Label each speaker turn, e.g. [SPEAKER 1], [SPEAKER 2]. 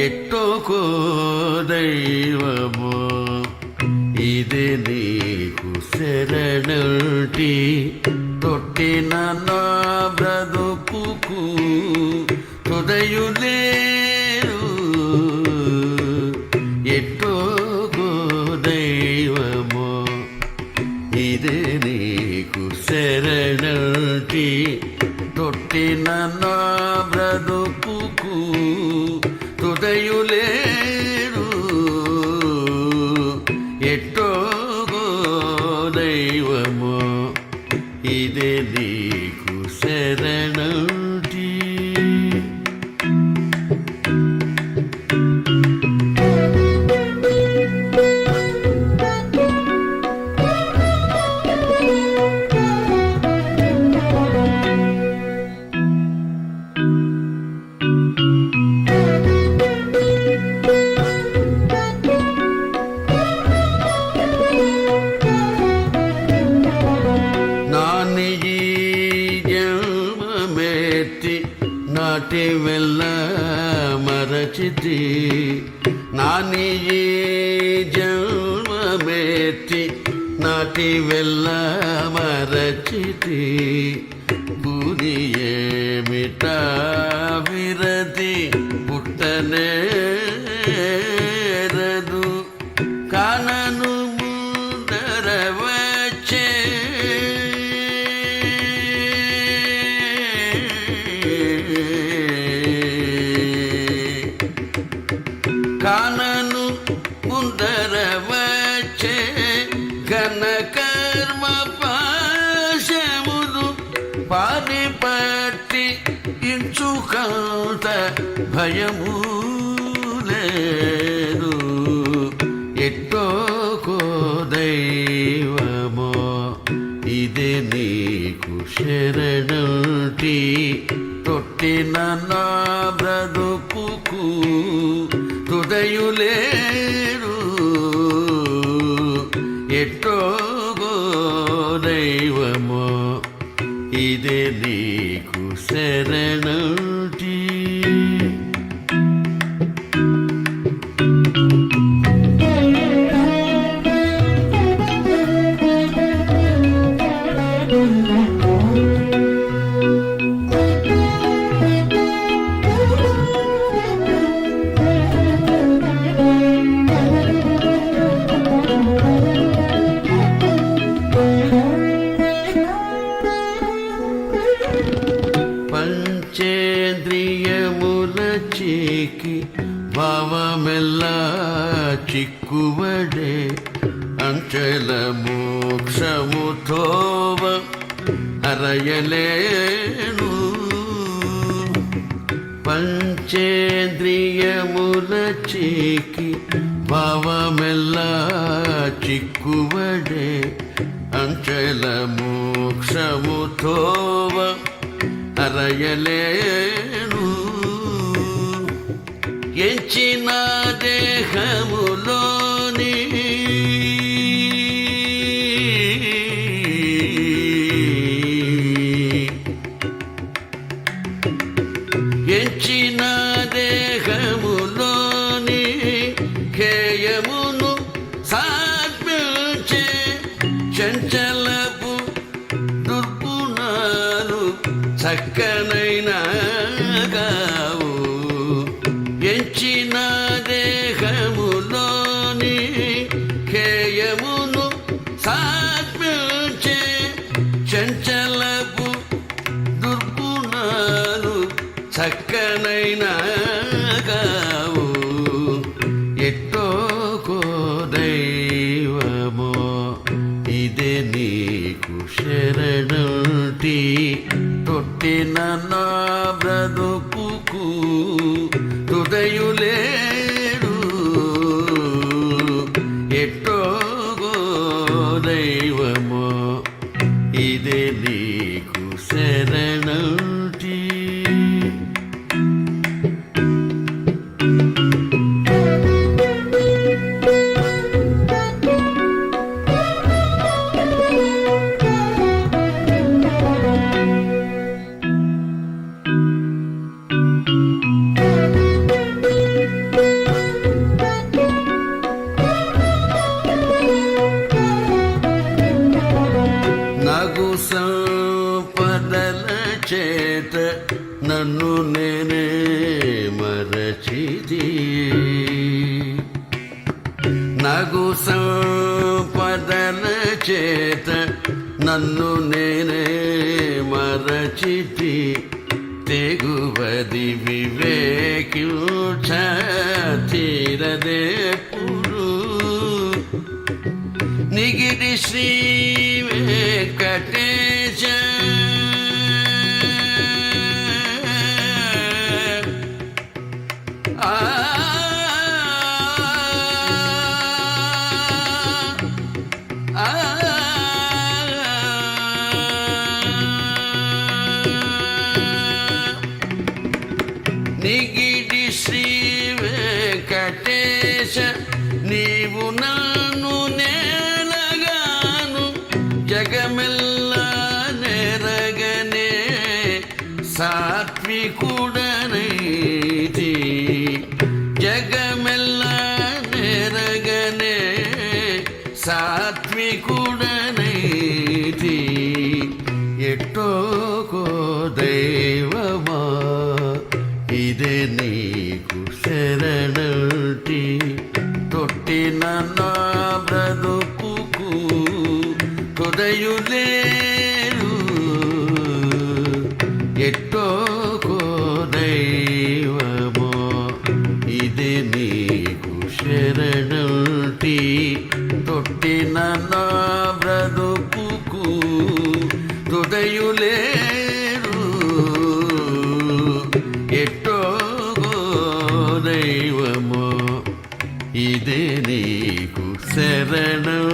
[SPEAKER 1] ఎట్టోకో దైవమో ఇది నీకు శరణుటి తొట్టిన నా బ్రతుకుకు తుదయులేరు. ఎట్టోకో దైవమో ఇది నీకు శరణుటి తొట్టిన నా బ్రతుకుకు తుదయులేరు. ఎట్టోగో దైవమో ఇదే నీకు శరణుటి. నాటి వెళ్ళ మరచితి నాని జన్మమెత్తి నాటి వెళ్ళ మరచితి బురి ఏమిట విరతి పుట్టనేరదు కానను ముందర వచ్చే కానను ముందర వచ్చే ఘన కర్మ పాశములు పారిపట్టి ఇంచుకంత భయము లేదు. ఎట్టోకో దైవమో ఇదే నీకు శరణుటి తొట్టిన నా బ్రతుకుకు తుదయులేరు. ఎట్టోగో దైవమో ఇదే నీకు శరణుటి. పంచేంద్రియముల చీకి భావమెల్లా చిక్కువడే అంచెల మోక్షముతోవ అరయలేను. పంచేంద్రియముల చీకి భావమెల్లా చిక్కువడే అంచెల మోక్షముతోవ అరయలేను. ఎంచిన దేహములోని ఎంచిన దేహములోని ఖేయమును సాత్మించే చంచలపు దుర్గుణాలు చక్కనైన గావు. ఎంచిన దేహములోని ఖేయమును సాత్మించే చంచలపు దుర్గుణాలు చక్కనైన గావు. ఎట్టోకో దైవమో ఇదే నీకు శరణుటి తొట్టిన నా బ్రతుకుకు తుదయులేరు. ఎట్టోగో దైవమో నగు సంపదల చేత నన్ను నేనే మరచితి నగు సంపదల చేత నన్ను నేనే మరచితి తెగువది వివేకించ తీరదేపుడు నిగిరి శ్రీ వెంకటేశ నిగిడి శ్రీ వెంకటేశ నీవు నన్ను నేలగాను జగమెల్లా నెరగనే సాత్వికుడనైతి జగమెల్లా నెరగనే సాత్వికుడనైతి ఎట్టోకో దైవమా ఇదే నీకు శరణుటి తొట్టిన నా బ్రతుకుకు హృదయులేరు ఎట్టోకో దైవమో ఇదే నీకు శరణుటి తొట్టిన నా బ్రతుకుకు హృదయులేరు ఎట్టో దైవమో ఇదే నీకు శరణం